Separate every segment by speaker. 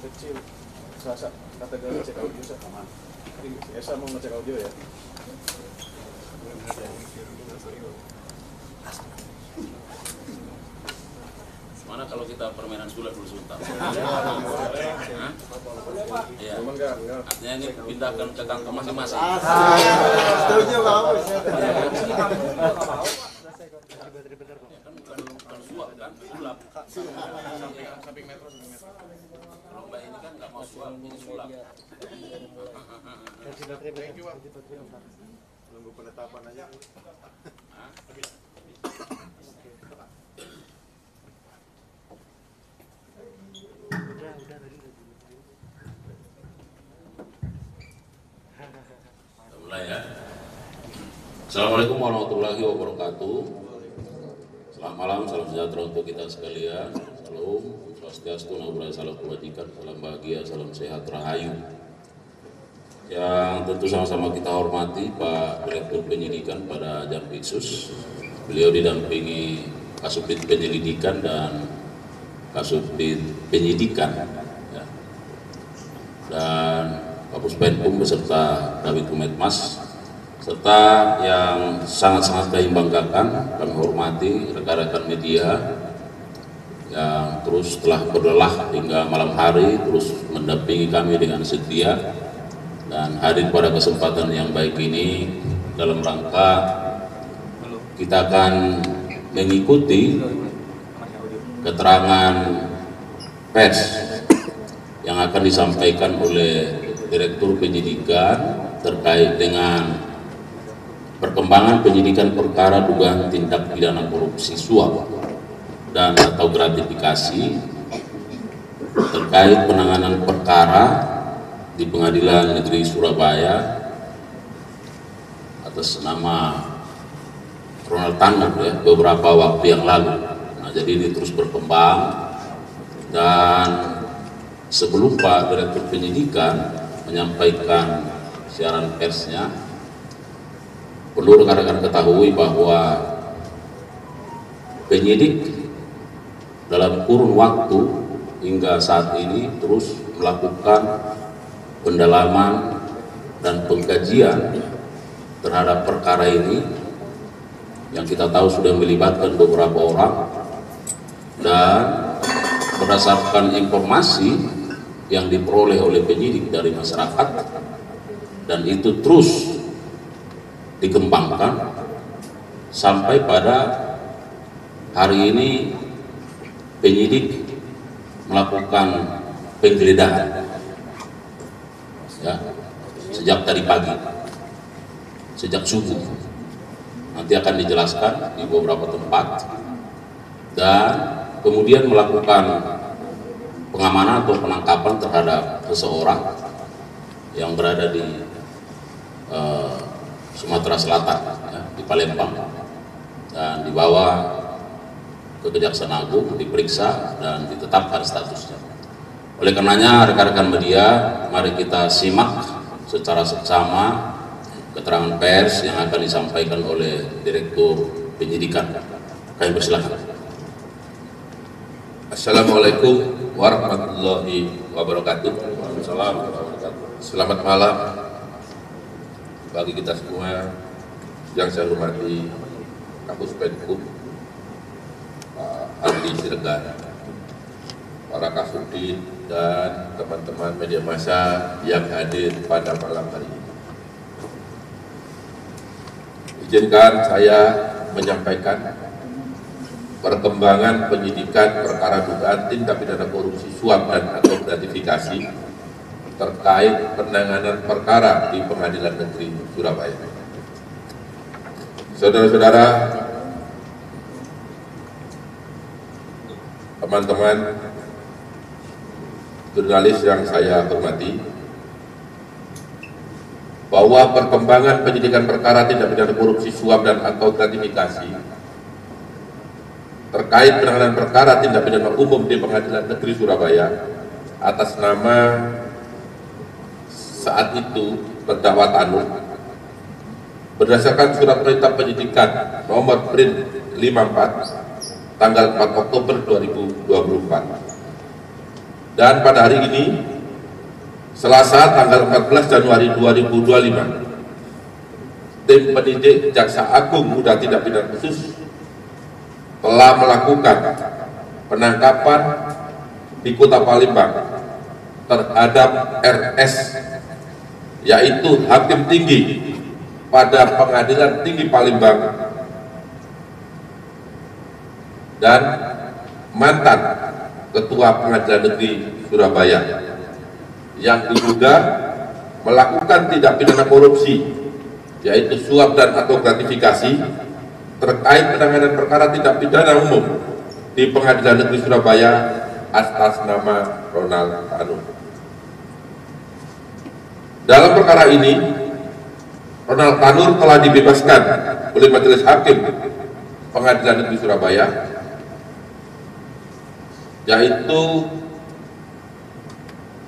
Speaker 1: Kecil, Sasa kategori cek audio aman. Esa mau ngecek audio ya.
Speaker 2: Mana kalau kita permainan sulap dulu sebentar? Iya. Artinya ini pindahkan ke kantong masing-masing.
Speaker 3: Setuju Pak.
Speaker 2: Bukan suap kan, sulap.
Speaker 1: Samping metro.
Speaker 2: Kalau Mbak ini kan nggak mau suap, ini sulap.
Speaker 1: Thank you, Pak. Nunggu penetapan aja.
Speaker 2: Mulai ya. Assalamualaikum warahmatullahi wabarakatuh. Selamat malam, salam sejahtera untuk kita sekalian. Salam, swastiastu, namo buddhaya, salam kebajikan, salam bahagia, salam sehat, rahayu. Yang tentu sama-sama kita hormati Pak Direktur Penyidikan pada Jampitsus. Beliau didampingi Kasubdit Penyelidikan dan Kasubdit Penyidikan, ya. Dan Kapus Penkum beserta Kabid Humas, serta yang sangat-sangat kami banggakan, kami hormati rekan-rekan media yang terus telah berlelah hingga malam hari terus mendampingi kami dengan setia dan hadir pada kesempatan yang baik ini dalam rangka kita akan mengikuti keterangan pers yang akan disampaikan oleh Direktur Penyidikan terkait dengan perkembangan penyidikan perkara dugaan tindak pidana korupsi suap dan atau gratifikasi terkait penanganan perkara di Pengadilan Negeri Surabaya atas nama Ronald Tangan ya, beberapa waktu yang lalu. Nah, jadi ini terus berkembang, dan sebelum Pak Direktur Penyidikan menyampaikan siaran persnya, perlu rekan-rekan ketahui bahwa penyidik dalam kurun waktu hingga saat ini terus melakukan pendalaman dan pengkajian terhadap perkara ini yang kita tahu sudah melibatkan beberapa orang, dan berdasarkan informasi yang diperoleh oleh penyidik dari masyarakat, dan itu terus dikembangkan sampai pada hari ini penyidik melakukan penggeledahan ya, sejak tadi pagi, sejak subuh. Nanti akan dijelaskan di beberapa tempat, dan kemudian melakukan pengamanan atau penangkapan terhadap seseorang yang berada di Sumatera Selatan ya, di Palembang, dan dibawa ke Kejaksaan Agung, diperiksa dan ditetapkan statusnya. Oleh karenanya rekan-rekan media, mari kita simak secara seksama keterangan pers yang akan disampaikan oleh Direktur Penyidikan. Kami persilakan.
Speaker 4: Assalamualaikum warahmatullahi wabarakatuh. Waalaikumsalam warahmatullahi wabarakatuh. Selamat malam bagi kita semua. Yang saya hormati Kapus Penkum Pak Andi Siregar, para Kasubdit dan teman-teman media massa yang hadir pada malam hari ini. Izinkan saya menyampaikan perkembangan penyidikan perkara dugaan tindak pidana korupsi suap dan atau gratifikasi terkait penanganan perkara di Pengadilan Negeri Surabaya. Saudara-saudara, teman-teman jurnalis yang saya hormati, bahwa perkembangan penyidikan perkara tindak pidana korupsi suap dan atau gratifikasi terkait penanganan perkara tindak pidana umum di Pengadilan Negeri Surabaya atas nama saat itu terdakwa Tanu berdasarkan surat perintah penyidikan nomor Prin 54 tanggal 4 Oktober 2024, dan pada hari ini Selasa tanggal 14 Januari 2025 tim penyidik Jaksa Agung Muda Tindak Pidana Khusus telah melakukan penangkapan di Kota Palembang terhadap RS, yaitu Hakim Tinggi pada Pengadilan Tinggi Palembang dan mantan Ketua Pengadilan Negeri Surabaya yang diduga melakukan tindak pidana korupsi, yaitu suap dan atau gratifikasi terkait penanganan perkara tindak pidana umum di Pengadilan Negeri Surabaya atas nama Ronald Tanu. Dalam perkara ini, Ronald Tanu telah dibebaskan oleh Majelis Hakim Pengadilan Negeri Surabaya, yaitu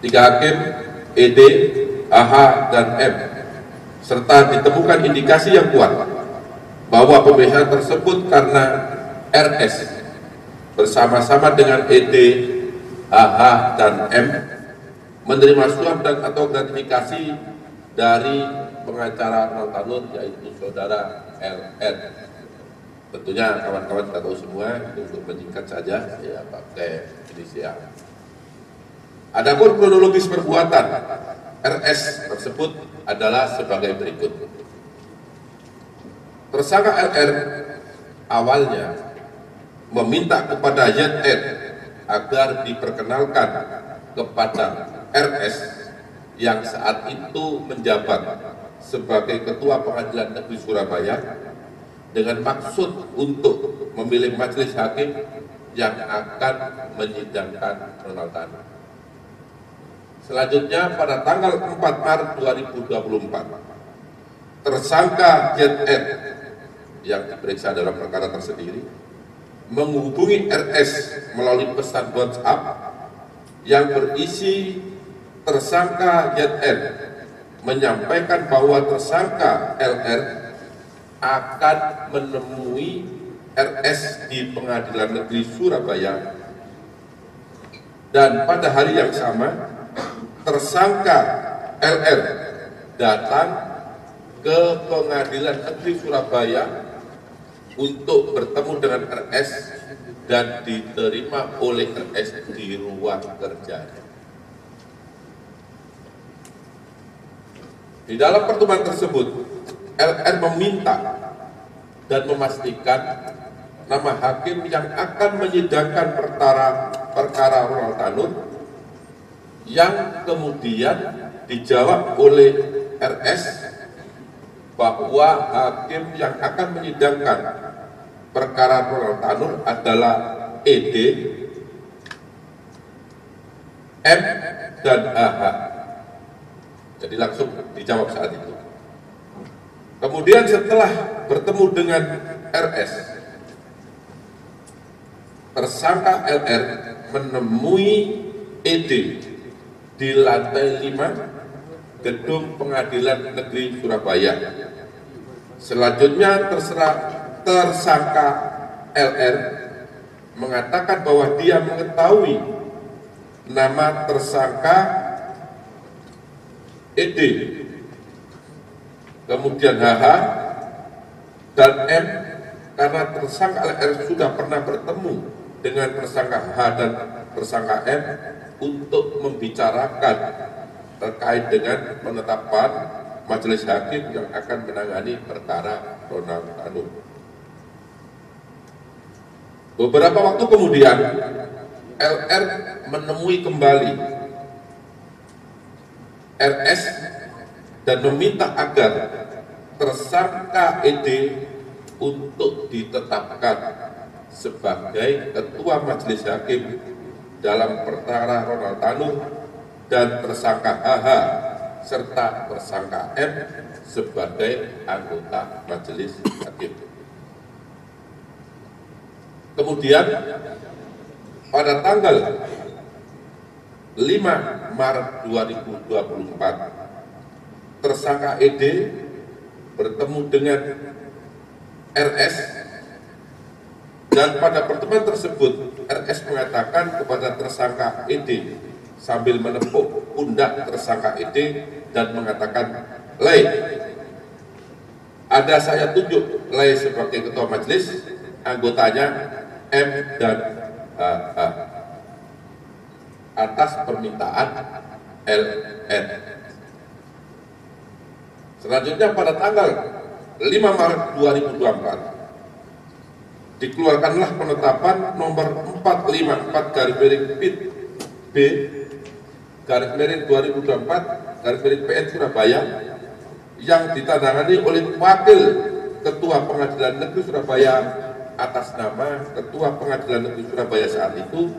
Speaker 4: 3 hakim ED, AH, dan M, serta ditemukan indikasi yang kuat bahwa pembebasan tersebut karena RS bersama-sama dengan ED, AH, dan M menerima suap dan atau gratifikasi dari pengacara Ronald Tanu, yaitu saudara LR. Tentunya kawan-kawan kita tahu semua, untuk menyingkat saja ya pakai inisial. Adapun kronologis perbuatan RS tersebut adalah sebagai berikut. Tersangka LR awalnya meminta kepada ZR agar diperkenalkan kepada RS yang saat itu menjabat sebagai Ketua Pengadilan Negeri Surabaya dengan maksud untuk memilih majelis hakim yang akan menyidangkan Ronald Tanu. Selanjutnya pada tanggal 4 Maret 2024, tersangka ZR yang diperiksa dalam perkara tersendiri menghubungi RS melalui pesan WhatsApp yang berisi tersangka ZR menyampaikan bahwa tersangka LR akan menemui RS di Pengadilan Negeri Surabaya, dan pada hari yang sama tersangka LR datang ke Pengadilan Negeri Surabaya untuk bertemu dengan RS dan diterima oleh RS di ruang kerjanya. Di dalam pertemuan tersebut, LR meminta dan memastikan nama hakim yang akan menyidangkan perkara Ronald Tanu, yang kemudian dijawab oleh RS bahwa hakim yang akan menyidangkan perkara Ronald Tanu adalah ED, M, dan AH. Jadi langsung dijawab saat itu. Kemudian setelah bertemu dengan RS, tersangka LR menemui ED di lantai 5 Gedung Pengadilan Negeri Surabaya. Selanjutnya tersangka LR mengatakan bahwa dia mengetahui nama tersangka ED, kemudian HH dan M, karena tersangka LR sudah pernah bertemu dengan tersangka H dan tersangka M untuk membicarakan terkait dengan penetapan majelis hakim yang akan menangani perkara Ronald Tanu. Beberapa waktu kemudian LR menemui kembali RS dan meminta agar tersangka ED untuk ditetapkan sebagai ketua majelis hakim dalam perkara Ronald Tanu, dan tersangka HH serta tersangka M sebagai anggota majelis hakim. Kemudian pada tanggal 5 Maret 2024, tersangka ED bertemu dengan RS, dan pada pertemuan tersebut RS mengatakan kepada tersangka ED sambil menepuk pundak tersangka ED dan mengatakan, "Lei, ada saya tunjuk Lei sebagai ketua majelis, anggotanya M dan HH atas permintaan LN." Selanjutnya pada tanggal 5 Maret 2024 dikeluarkanlah penetapan nomor 454-B/2024/PN Surabaya yang ditandatangani oleh Wakil Ketua Pengadilan Negeri Surabaya atas nama Ketua Pengadilan Negeri Surabaya saat itu,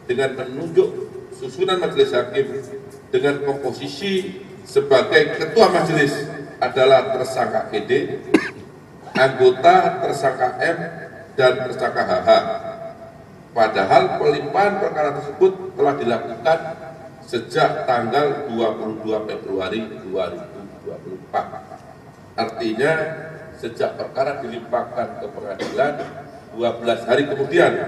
Speaker 4: dengan menunjuk susunan majelis hakim dengan komposisi sebagai ketua majelis adalah tersangka ED, anggota tersangka M, dan tersangka HH. Padahal pelimpahan perkara tersebut telah dilakukan sejak tanggal 22 Februari 2024. Artinya sejak perkara dilimpahkan ke pengadilan, 12 hari kemudian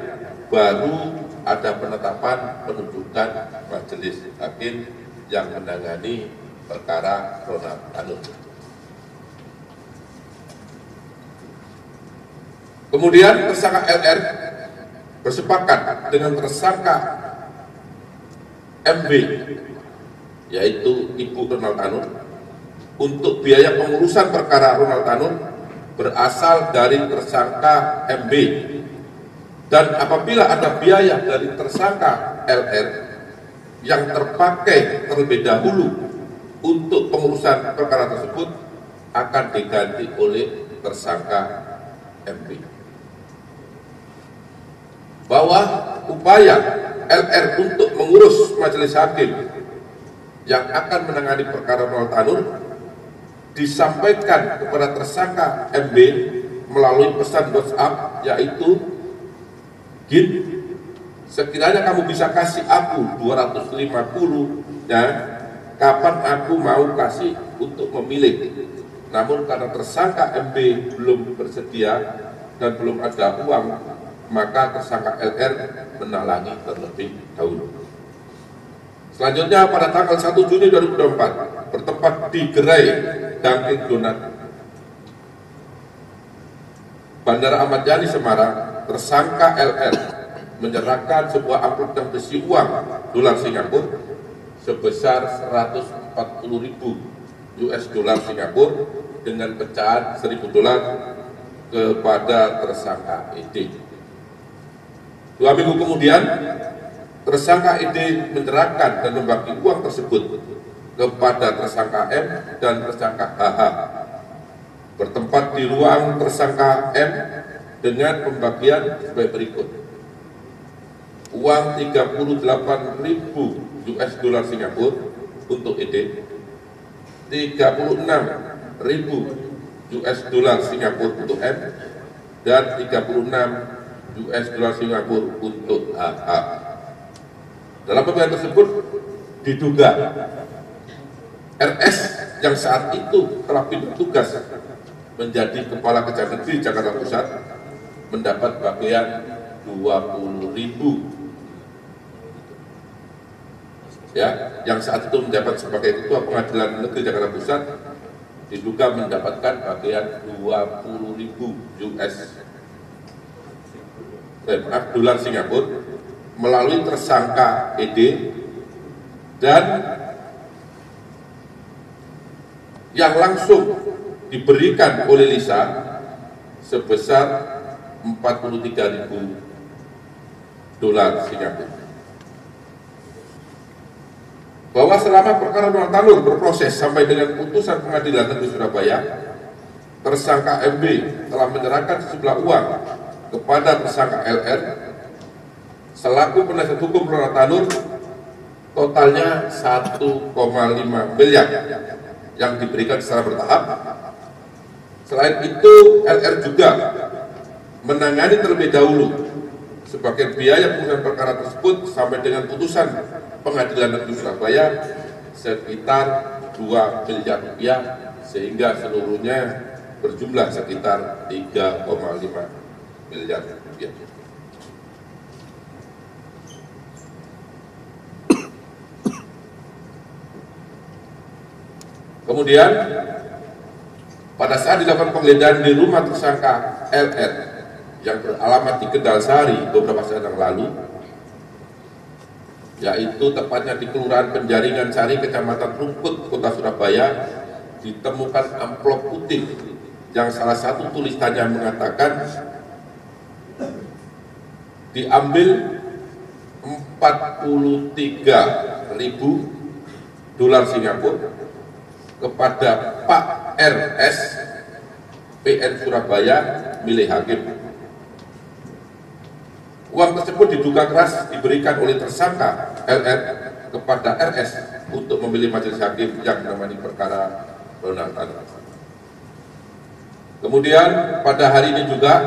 Speaker 4: baru ada penetapan penunjukan majelis hakim yang menangani perkara Ronald Tanur. Kemudian tersangka LR bersepakat dengan tersangka MB, yaitu Ibu Ronald Tanur, untuk biaya pengurusan perkara Ronald Tanur berasal dari tersangka MB, dan apabila ada biaya dari tersangka LR yang terpakai terlebih dahulu untuk pengurusan perkara tersebut akan diganti oleh tersangka MB. Bahwa upaya LR untuk mengurus majelis hakim yang akan menangani perkara Ronald Tanur disampaikan kepada tersangka MB melalui pesan WhatsApp, yaitu, "Gin, sekiranya kamu bisa kasih aku 250 ya, kapan aku mau kasih untuk memilih." Namun karena tersangka MB belum bersedia dan belum ada uang, maka tersangka LR menalangi terlebih dahulu. Selanjutnya pada tanggal 1 Juni 2024 bertempat di Gerai Dunkin Donat, Bandara Ahmad Yani Semarang, tersangka LR menyerahkan sebuah amplop yang berisi uang dolar Singapura sebesar 140.000 US dollar Singapura dengan pecahan 1.000 dolar kepada tersangka ED. 2 minggu kemudian, tersangka ED menyerahkan dan membagi uang tersebut kepada tersangka M dan tersangka HH. Bertempat di ruang tersangka M dengan pembagian sebagai berikut: uang 38.000 US dollar Singapura untuk ED, 36.000 US dollar Singapura untuk M, dan 36 US dollar Singapura untuk HH. Dalam pembagian tersebut diduga RS yang saat itu telah pindah tugas menjadi Kepala Kejaksaan Negeri Jakarta Pusat mendapat bagian 20.000 ya, yang saat itu menjabat sebagai Ketua Pengadilan Negeri Jakarta Pusat diduga mendapatkan bagian 20.000 dolar Singapura melalui tersangka ED, dan yang langsung diberikan oleh Lisa sebesar 43.000 dolar Singapura. Bahwa selama perkara Ronald Tanur berproses sampai dengan putusan Pengadilan Negeri Surabaya, tersangka MB telah menyerahkan sejumlah uang kepada tersangka LR selaku penasihat hukum Ronald Tanur, totalnya 1,5 miliar yang diberikan secara bertahap. Selain itu, LR juga menangani terlebih dahulu sebagai biaya pengurusan perkara tersebut sampai dengan putusan Pengadilan Negeri Surabaya sekitar 2 miliar rupiah, sehingga seluruhnya berjumlah sekitar 3,5 miliar rupiah. Kemudian pada saat dilakukan penggeledahan di rumah tersangka LR yang beralamat di Kendal Sari beberapa saat yang lalu, yaitu tepatnya di Kelurahan Penjaringan Sari, Kecamatan Rungkut, Kota Surabaya, ditemukan amplop putih yang salah satu tulisannya mengatakan diambil 43.000 dolar Singapura kepada Pak RS PN Surabaya milik hakim. Uang tersebut diduga keras diberikan oleh tersangka LR kepada RS untuk memilih majelis hakim yang menangani perkara Ronaldo. Kemudian pada hari ini juga,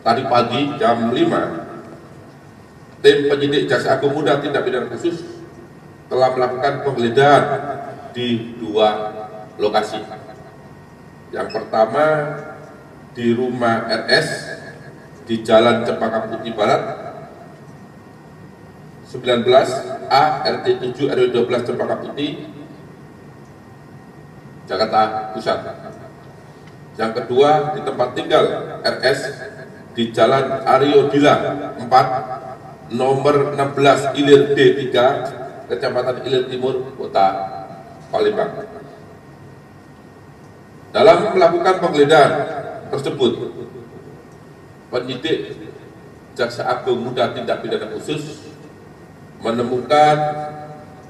Speaker 4: tadi pagi jam 5, tim penyidik Jaksa Agung Muda Tindak Pidana Khusus telah melakukan penggeledahan di 2 lokasi. Yang pertama di rumah RS di Jalan Cempaka Putih Barat 19A RT 7 RW 12 Cempaka Putih, Jakarta Pusat. Yang kedua di tempat tinggal RS di Jalan Aryo Dila 4 nomor 16 Ilir D3 Kecamatan Ilir Timur, Kota Palembang. Dalam melakukan penggeledahan tersebut, penyidik Jaksa Agung Muda Tindak Pidana Khusus menemukan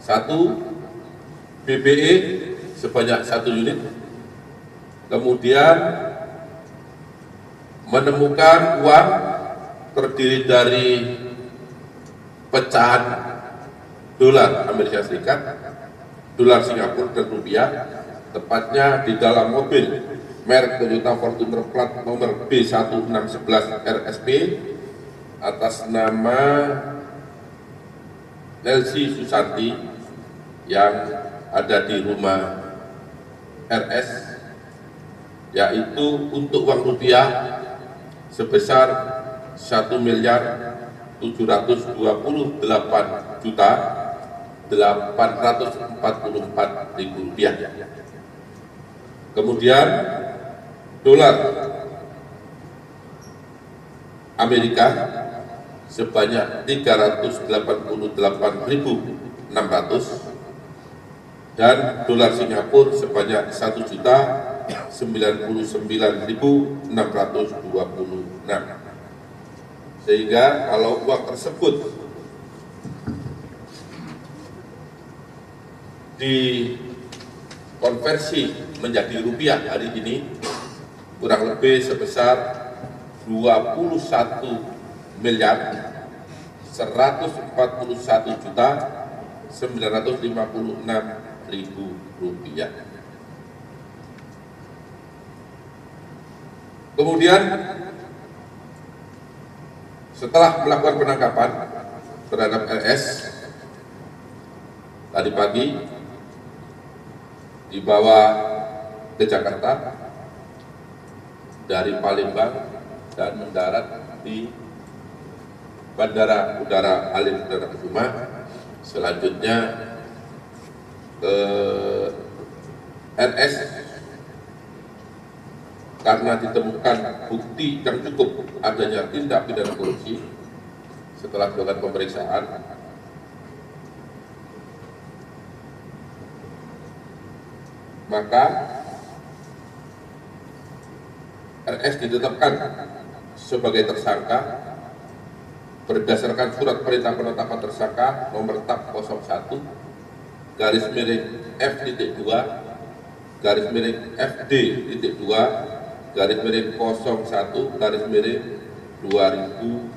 Speaker 4: 1 BBE sebanyak 1 unit, kemudian menemukan uang terdiri dari pecahan dolar Amerika Serikat, dolar Singapura dan rupiah, tepatnya di dalam mobil merek Toyota Fortuner plat nomor B1611 RSP atas nama Nelsi Susanti yang ada di rumah RS, yaitu untuk uang rupiah sebesar 1.728.844.000 rupiah. Kemudian dolar Amerika sebanyak 388.600 dan dolar Singapura sebanyak 1.099.626. Sehingga kalau uang tersebut dikonversi menjadi rupiah hari ini kurang lebih sebesar 21.141.956.000 rupiah. Kemudian setelah melakukan penangkapan terhadap RS tadi pagi, dibawa ke Jakarta dari Palembang dan mendarat di Bandara Udara Halim Perdana Kusuma, selanjutnya ke RS karena ditemukan bukti yang cukup adanya tindak pidana korupsi. Setelah dilakukan pemeriksaan, maka RS ditetapkan sebagai tersangka berdasarkan surat perintah penetapan tersangka nomor TAP 01 garis miring F.2 garis miring FD.2 garis miring 01 garis miring 2025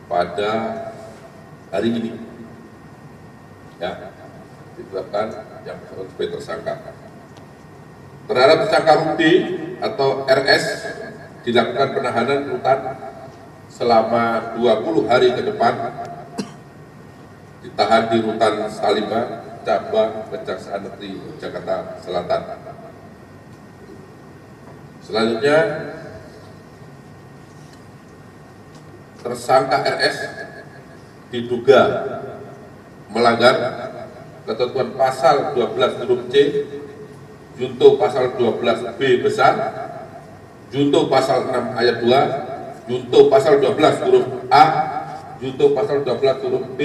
Speaker 4: pada hari ini, ya, ditetapkan yang sebagai tersangka. Terhadap tersangka Rudi atau RS dilakukan penahanan rutan selama 20 hari ke depan, ditahan di rutan Salimba, Cabang Kejaksaan Negeri Jakarta Selatan. Selanjutnya, tersangka RS diduga melanggar ketentuan pasal 12 huruf C, junto pasal 12B besar, junto pasal 6 ayat 2, junto pasal 12 huruf A, junto pasal 12 huruf B,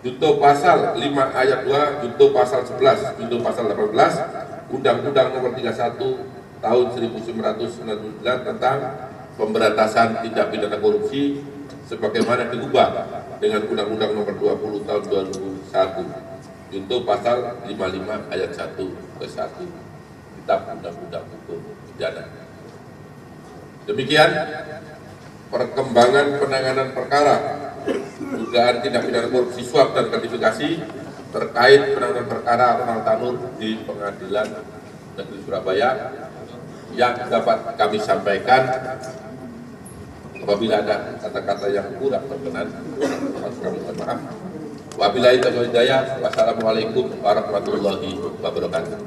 Speaker 4: junto pasal 5 ayat 2, junto pasal 11, junto pasal 18, Undang-Undang Nomor 31 Tahun 1999 tentang Pemberantasan Tindak Pidana Korupsi sebagaimana diubah dengan Undang-Undang Nomor 20 Tahun 2001. Junto pasal 55 ayat 1 ke 1 Kitab Undang-Undang Hukum Pidana. Demikian perkembangan penanganan perkara dugaan tindak pidana korupsi suap dan gratifikasi terkait penanganan perkara Ronald Tanur di Pengadilan Negeri Surabaya yang dapat kami sampaikan. Apabila ada kata-kata yang kurang berkenan, kami mohon maaf. Wabillahi taufiq wal hidayah. Wassalamualaikum warahmatullahi wabarakatuh.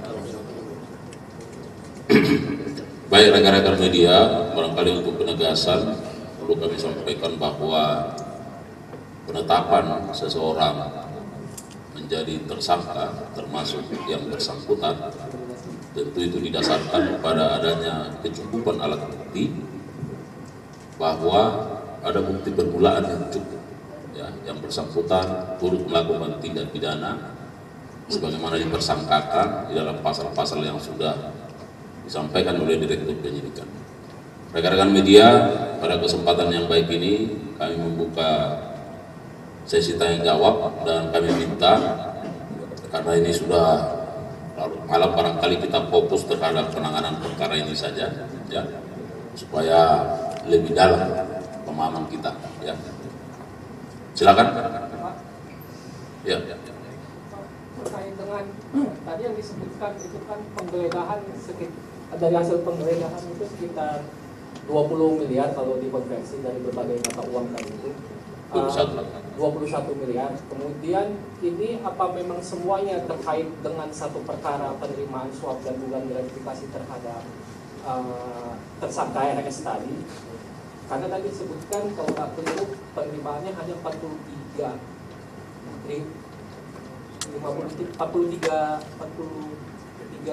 Speaker 2: Baik rekan-rekan media, barangkali untuk penegasan perlu kami sampaikan bahwa penetapan seseorang menjadi tersangka termasuk yang bersangkutan tentu itu didasarkan pada adanya kecukupan alat bukti, bahwa ada bukti permulaan yang cukup, ya, yang bersangkutan turut melakukan tindak pidana sebagaimana dipersangkakan di dalam pasal-pasal yang sudah disampaikan oleh Direktur Penyidikan. Rekan-rekan media, pada kesempatan yang baik ini kami membuka sesi tanya jawab dan kami minta, karena ini sudah larut malam, barangkali kita fokus terhadap penanganan perkara ini saja, ya, supaya lebih dalam pemahaman kita, ya. Silakan. Ya.
Speaker 5: Terkait dengan tadi yang disebutkan itu kan penggeledahan dari hasil penggeledahan itu sekitar 20 miliar kalau dikonversi dari berbagai mata uang tadi itu. 21 miliar. Kemudian ini apa memang semuanya terkait dengan satu perkara penerimaan suap dan dugaan gratifikasi terhadap tersangka RS tadi? Karena tadi disebutkan kalau tak keliru penerimaannya hanya 43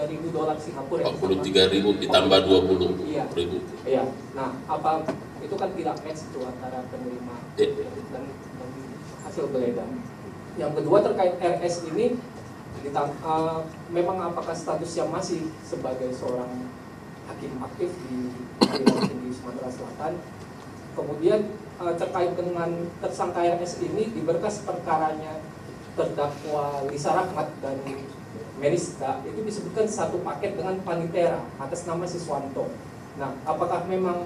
Speaker 5: ribu dolar Singapura.
Speaker 2: 43 ribu ditambah 20 ribu.
Speaker 5: Iya. Nah, apa itu kan tidak match itu antara penerima dan hasil geledah. Yang kedua terkait RS ini, memang apakah statusnya masih sebagai seorang hakim aktif di Pengadilan Tinggi Sumatera Selatan? Kemudian terkait dengan tersangka RS ini di berkas perkaranya terdakwa Lisa Rahmat dan Merista itu disebutkan satu paket dengan Panitera atas nama Siswanto. Nah, apakah memang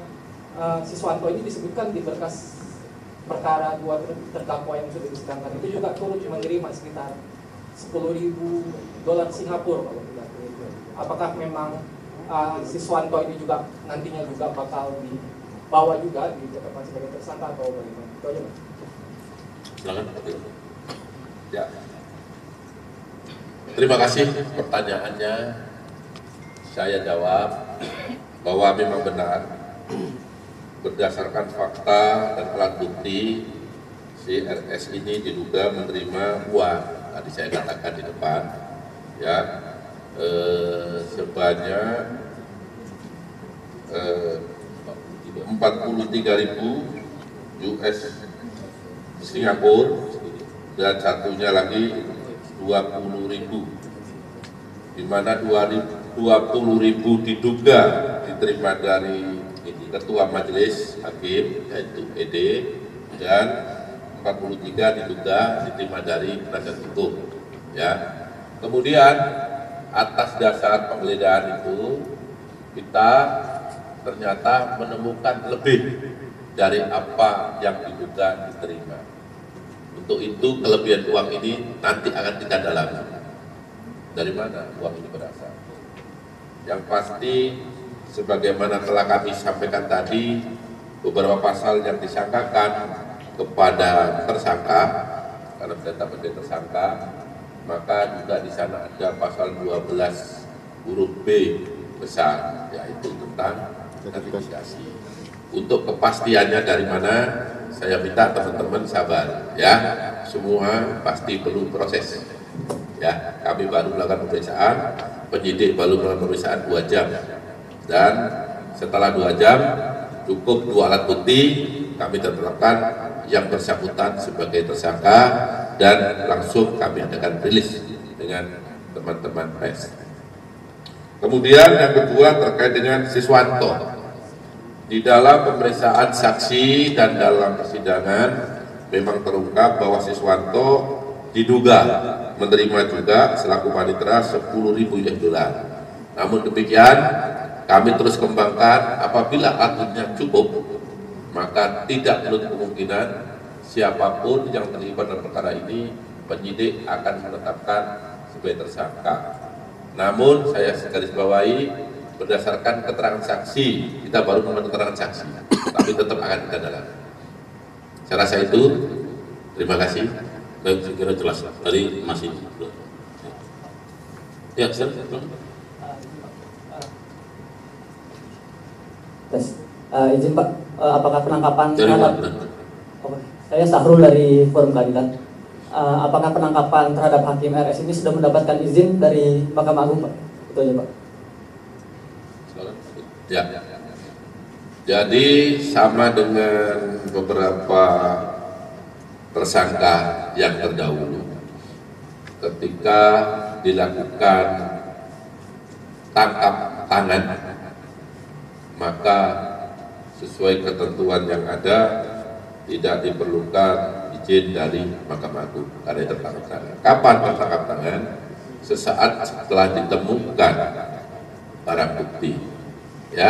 Speaker 5: Siswanto ini disebutkan di berkas perkara dua terdakwa yang sudah disidangkan itu juga turut menerima sekitar 10.000 dolar Singapura kalau tidak keliru. Apakah memang Siswanto ini juga nantinya juga bakal dibawa juga ditetapkan sebagai tersangka atau bagaimana? Itu aja, Mas.
Speaker 2: Silakan.
Speaker 4: Ya. Terima kasih pertanyaannya. Saya jawab bahwa memang benar berdasarkan fakta dan alat bukti si RS ini diduga menerima uang. Tadi saya katakan di depan, ya, sebanyak 43.000 US Singapura dan satunya lagi 20.000, di mana 20.000 diduga diterima dari Ketua Majelis Hakim yaitu ED dan 43 diduga diterima dari penasihat hukum, ya. Kemudian atas dasar penggeledahan itu kita ternyata menemukan lebih dari apa yang diduga diterima. Untuk itu kelebihan uang ini nanti akan kita dalami. Dari mana uang ini berasal? Yang pasti, sebagaimana telah kami sampaikan tadi, beberapa pasal yang disangkakan kepada tersangka, karena data menjadi tersangka, maka juga di sana ada pasal 12 huruf B besar, yaitu tentang gratifikasi. Untuk kepastiannya dari mana, saya minta teman-teman sabar, ya. Semua pasti perlu proses. Ya, kami baru melakukan pemeriksaan, penyidik baru melakukan pemeriksaan 2 jam, dan setelah 2 jam cukup 2 alat bukti, kami tetapkan yang bersangkutan sebagai tersangka dan langsung kami adakan rilis dengan teman-teman pers. Kemudian yang kedua terkait dengan Siswanto. Di dalam pemeriksaan saksi dan dalam persidangan memang terungkap bahwa Siswanto diduga menerima juga selaku panitera 10.000 US dollar. Namun demikian kami terus kembangkan, apabila alatnya cukup maka tidak menutup kemungkinan siapapun yang terlibat dalam perkara ini penyidik akan menetapkan sebagai tersangka. Namun saya garis bawahi, berdasarkan keterangan saksi, kita baru menemukan keterangan saksi, tapi tetap akan kita dalami. Saya rasa itu. Terima kasih.
Speaker 2: Baik, saya kira jelas. Tadi masih. Ya, silakan.
Speaker 6: Izin Pak, apakah penangkapan
Speaker 2: Dari
Speaker 6: terhadap saya Sahrul dari Forum Keadilan. Apakah penangkapan terhadap Hakim RS ini sudah mendapatkan izin dari Mahkamah Agung, Pak? Itu aja, Pak.
Speaker 4: Ya. Jadi sama dengan beberapa tersangka yang terdahulu, ketika dilakukan tangkap tangan, maka sesuai ketentuan yang ada tidak diperlukan izin dari Mahkamah Agung karena tertangkap tangan. Kapan tertangkap tangan? Sesaat setelah ditemukan barang bukti, ya,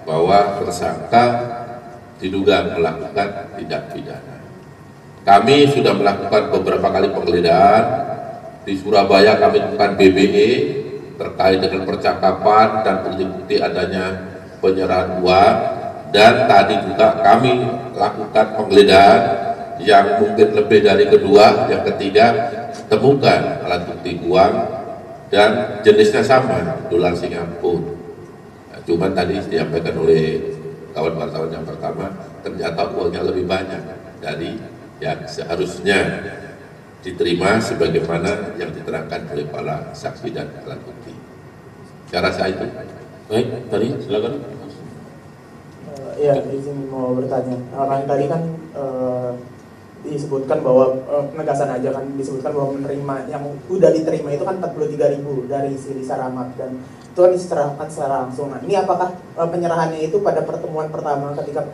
Speaker 4: bahwa tersangka diduga melakukan tindak pidana. Kami sudah melakukan beberapa kali penggeledahan di Surabaya. Kami lakukan BBE terkait dengan percakapan dan bukti-bukti adanya penyerahan uang, dan tadi juga kami lakukan penggeledahan yang mungkin lebih dari kedua, yang ketiga temukan alat bukti uang dan jenisnya sama, dolar Singapura. Nah, cuman tadi disampaikan oleh kawan wartawan yang pertama, ternyata uangnya lebih banyak dari yang seharusnya diterima sebagaimana yang diterangkan oleh para saksi dan alat bukti. Saya rasa itu.
Speaker 2: Baik, tadi silakan.
Speaker 3: Iya, izin mau bertanya. Kan tadi kan disebutkan bahwa penegasan aja kan disebutkan bahwa menerima yang udah diterima itu kan 43.000 dari si Lisa Rahmat, dan itu kan diserahkan secara langsung. Nah, ini apakah penyerahannya itu pada pertemuan pertama ketika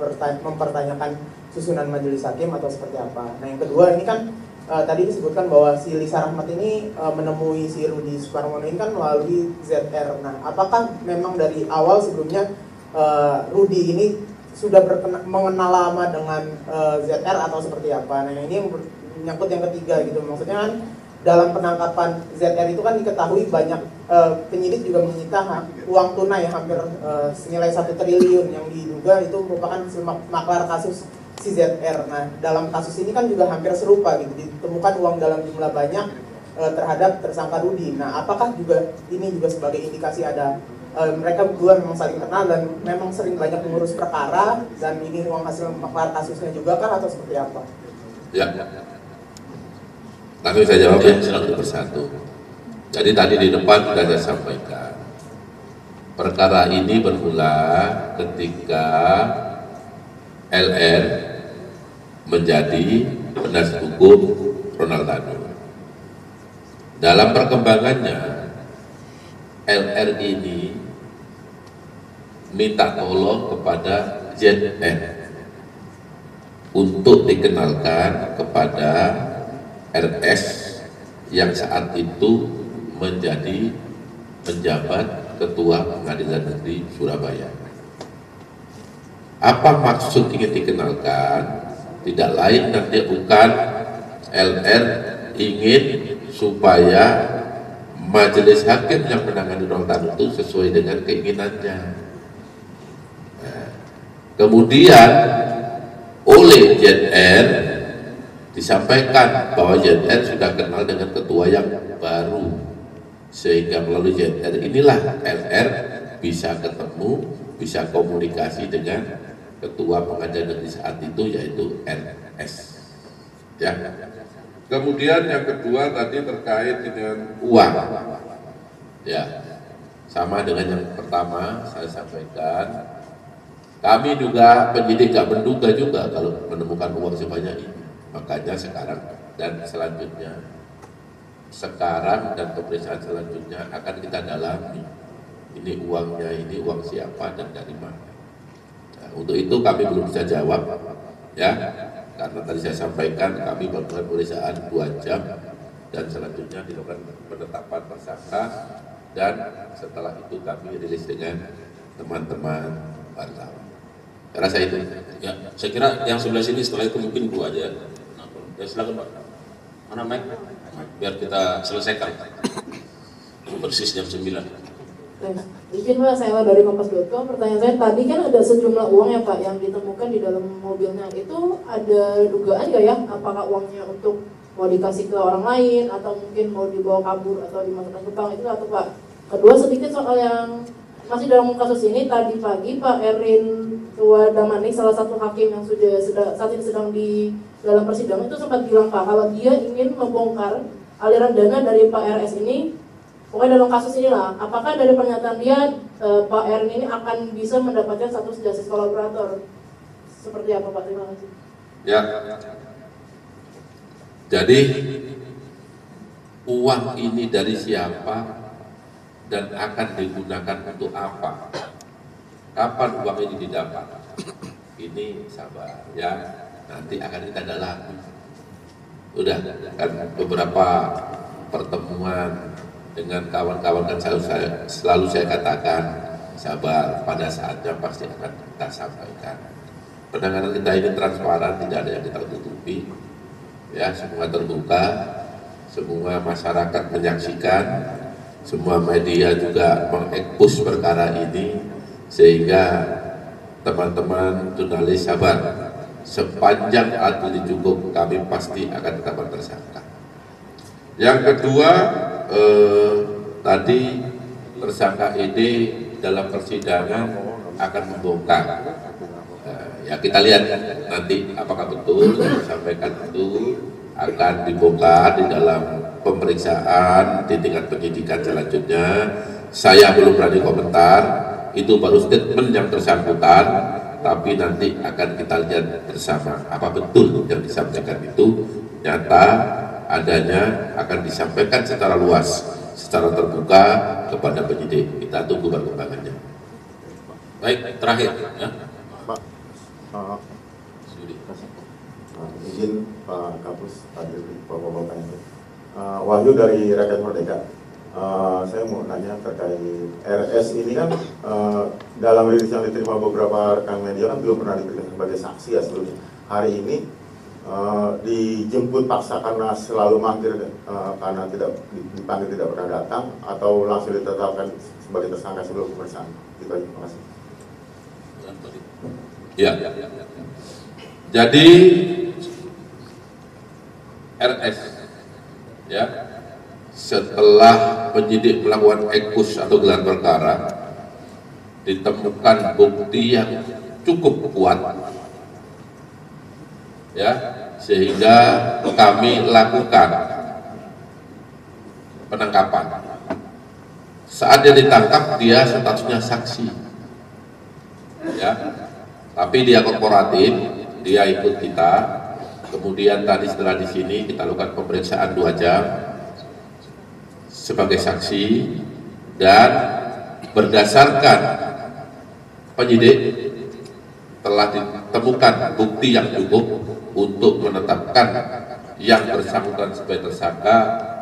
Speaker 3: mempertanyakan susunan majelis hakim atau seperti apa? Nah, yang kedua ini kan tadi disebutkan bahwa si Lisa Rahmat ini menemui si Rudy Suparmono ini kan melalui ZR. Nah, apakah memang dari awal sebelumnya Rudy ini sudah mengenal lama dengan ZR atau seperti apa? Nah, ini yang menyangkut yang ketiga gitu. Maksudnya kan dalam penangkapan ZR itu kan diketahui banyak penyidik juga menyita uang tunai hampir senilai 1 triliun yang diduga itu merupakan maklar kasus si ZR. Nah, dalam kasus ini kan juga hampir serupa gitu, ditemukan uang dalam jumlah banyak terhadap tersangka Rudy. Nah, apakah juga ini juga sebagai indikasi ada mereka berdua memang saling kenal dan memang sering banyak mengurus perkara, dan ini uang hasil maklar kasusnya juga kan, atau seperti apa?
Speaker 4: Ya, langsung saya jawab ya, satu persatu. Jadi tadi di depan sudah saya sampaikan, perkara ini bermula ketika LR menjadi penasihat hukum Ronald Tanu. Dalam perkembangannya, LR ini minta tolong kepada ZR untuk dikenalkan kepada RS yang saat itu menjadi penjabat Ketua Pengadilan Negeri Surabaya. Apa maksud ingin dikenalkan? Tidak lain dan bukan LR ingin supaya majelis hakim yang menangani Nurtan itu sesuai dengan keinginannya. Nah, kemudian oleh JR disampaikan bahwa JR sudah kenal dengan ketua yang baru, sehingga melalui JR inilah LR bisa ketemu, bisa komunikasi dengan ketua pengadilan negeri saat itu, yaitu RS. Ya. Kemudian yang kedua tadi terkait dengan uang. Ya, sama dengan yang pertama saya sampaikan. Kami juga penyidik gak menduga juga kalau menemukan uang sebanyak ini. Makanya sekarang dan selanjutnya, sekarang dan pemeriksaan selanjutnya akan kita dalami. Ini uangnya, ini uang siapa dan dari mana. Nah, untuk itu kami belum bisa jawab, ya, karena tadi saya sampaikan kami melakukan pemeriksaan 2 jam dan selanjutnya dilakukan penetapan tersangka dan setelah itu kami rilis dengan teman-teman wartawan. Rasa itu.
Speaker 2: Ya, saya kira yang sebelah sini setelah itu mungkin Bu aja. Nah, ya silakan Pak. Mana mic? Biar kita selesaikan. Persis jam 9.
Speaker 7: Izin Pak, saya dari Kompas.com. Pertanyaan saya tadi kan ada sejumlah uang ya Pak yang ditemukan di dalam mobilnya. Itu ada dugaan nggak ya? Apakah uangnya untuk mau dikasih ke orang lain atau mungkin mau dibawa kabur atau dimasukkan ke bank itu atau Pak? Kedua sedikit soal yang masih dalam kasus ini, tadi pagi Pak Erin Tuwadamani, salah satu hakim yang saat ini sedang di dalam persidangan itu sempat bilang Pak kalau dia ingin membongkar aliran dana dari Pak RS ini. Pokoknya dalam kasus inilah, apakah dari pernyataan dia Pak Erin ini akan bisa mendapatkan status justice kolaborator? Seperti apa Pak? Terima kasih.
Speaker 4: Ya. Jadi uang ini dari siapa dan akan digunakan untuk apa? Kapan uang ini didapat? Ini sabar ya, nanti akan kita dalami. Udah kan beberapa pertemuan dengan kawan-kawan kan selalu saya katakan sabar, pada saatnya pasti akan kita sampaikan. Penanganan kita ini transparan, tidak ada yang kita tutupi. Ya, semua terbuka, semua masyarakat menyaksikan, semua media juga mengekspos perkara ini, sehingga teman-teman jurnalis sabar, sepanjang alat bukti cukup kami pasti akan tetapkan tersangka. Yang kedua, tadi tersangka ED dalam persidangan akan membongkar. Ya kita lihat nanti apakah betul yang disampaikan itu akan dibongkar di dalam pemeriksaan di tingkat penyidikan selanjutnya. Saya belum berani komentar, itu baru statement yang bersangkutan, tapi nanti akan kita lihat bersama apa betul yang disampaikan itu nyata adanya, akan disampaikan secara luas, secara terbuka kepada penyidik. Kita tunggu perkembangannya.
Speaker 2: Baik, terakhir ya.
Speaker 8: Pak, izin Pak Kapus, hadir Bapak-Bapak itu. Wahyu dari Rakyat Merdeka. Saya mau nanya terkait RS ini kan dalam rilis yang diterima beberapa rekan media kan belum pernah diperiksa sebagai saksi ya sebelumnya. Hari ini dijemput paksa karena selalu mangkir karena tidak dipanggil, tidak pernah datang, atau langsung ditetapkan sebagai tersangka sebelum pemeriksaan. Itu aja, terima kasih.
Speaker 4: Ya. Jadi RS ya, setelah penyidik melakukan ekspos atau gelar perkara, ditemukan bukti yang cukup kuat ya, sehingga kami lakukan penangkapan. Saat dia ditangkap, dia statusnya saksi ya, tapi dia korporatif, dia ikut kita. Kemudian tadi setelah di sini kita lakukan pemeriksaan 2 jam sebagai saksi, dan berdasarkan penyidik telah ditemukan bukti yang cukup untuk menetapkan yang bersangkutan sebagai tersangka,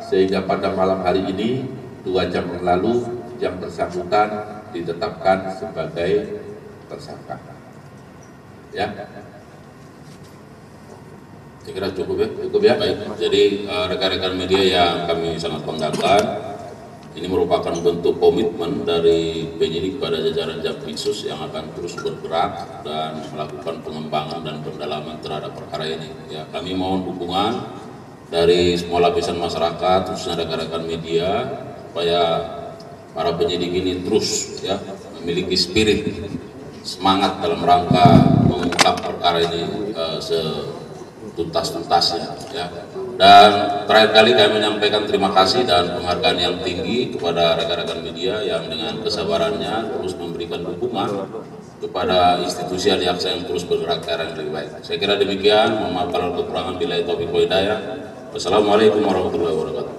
Speaker 4: sehingga pada malam hari ini 2 jam yang lalu yang bersangkutan ditetapkan sebagai tersangka. Ya,
Speaker 2: saya kira cukup ya. Baik, jadi rekan-rekan media yang kami sangat banggakan, Ini merupakan bentuk komitmen dari penyidik pada jajaran Jampitsus yang akan terus bergerak dan melakukan pengembangan dan pendalaman terhadap perkara ini. Ya, kami mohon dukungan dari semua lapisan masyarakat, khususnya rekan-rekan media, supaya para penyidik ini terus ya memiliki spirit, semangat dalam rangka mengungkap perkara ini setuntas-tuntasnya. Ya. Dan terakhir kali kami menyampaikan terima kasih dan penghargaan yang tinggi kepada rekan-rekan media yang dengan kesabarannya terus memberikan dukungan kepada institusi Al-Aqsa yang terus bergerak ke arah yang lebih baik. Saya kira demikian. Mohon maaf kalau kekurangan. Billahi taufiq wal hidayah. Wassalamualaikum warahmatullahi wabarakatuh.